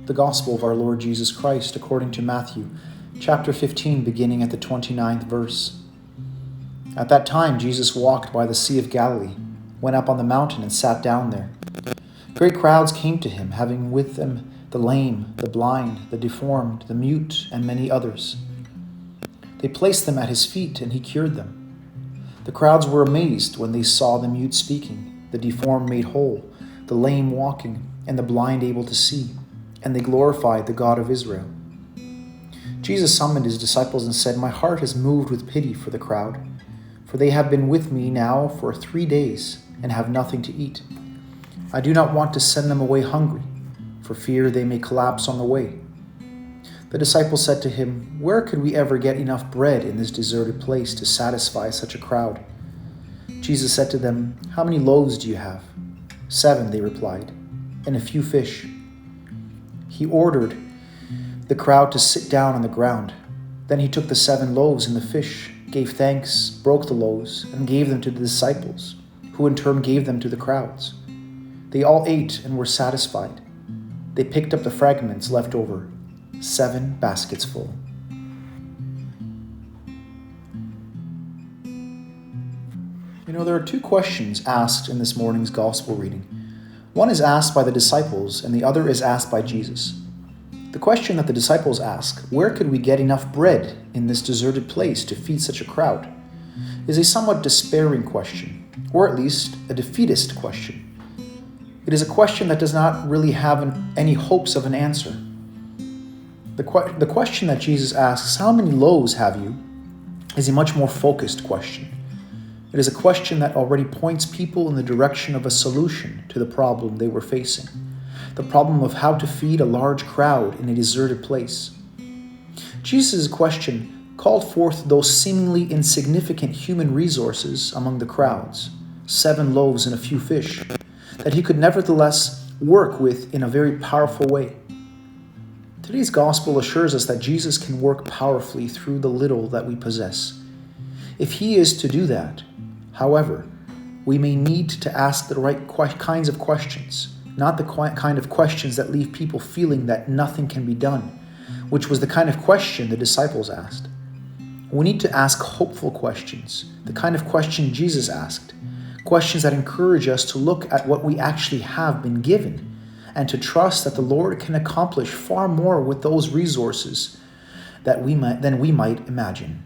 The Gospel of our Lord Jesus Christ according to Matthew, chapter 15, beginning at the 29th verse. At that time Jesus walked by the Sea of Galilee, went up on the mountain and sat down there. Great crowds came to him, having with them the lame, the blind, the deformed, the mute, and many others. They placed them at his feet, and he cured them. The crowds were amazed when they saw the mute speaking, the deformed made whole, the lame walking, and the blind able to see, and they glorified the God of Israel. Jesus summoned his disciples and said, "My heart is moved with pity for the crowd, for they have been with me now for 3 days and have nothing to eat. I do not want to send them away hungry, for fear they may collapse on the way." The disciples said to him, "Where could we ever get enough bread in this deserted place to satisfy such a crowd?" Jesus said to them, "How many loaves do you have?" 7, they replied, "and a few fish." He ordered the crowd to sit down on the ground. Then he took the 7 loaves and the fish, gave thanks, broke the loaves, and gave them to the disciples, who in turn gave them to the crowds. They all ate and were satisfied. They picked up the fragments left over, 7 baskets full. There are 2 questions asked in this morning's gospel reading. One is asked by the disciples, and the other is asked by Jesus. The question that the disciples ask, "Where could we get enough bread in this deserted place to feed such a crowd?" is a somewhat despairing question, or at least a defeatist question. It is a question that does not really have any hopes of an answer. The question that Jesus asks, "How many loaves have you?" is a much more focused question. It is a question that already points people in the direction of a solution to the problem they were facing, the problem of how to feed a large crowd in a deserted place. Jesus' question called forth those seemingly insignificant human resources among the crowds, 7 loaves and a few fish, that he could nevertheless work with in a very powerful way. Today's gospel assures us that Jesus can work powerfully through the little that we possess. If he is to do that, however, we may need to ask the right kinds of questions, not the kind of questions that leave people feeling that nothing can be done, which was the kind of question the disciples asked. We need to ask hopeful questions, the kind of question Jesus asked, questions that encourage us to look at what we actually have been given and to trust that the Lord can accomplish far more with those resources than we might imagine.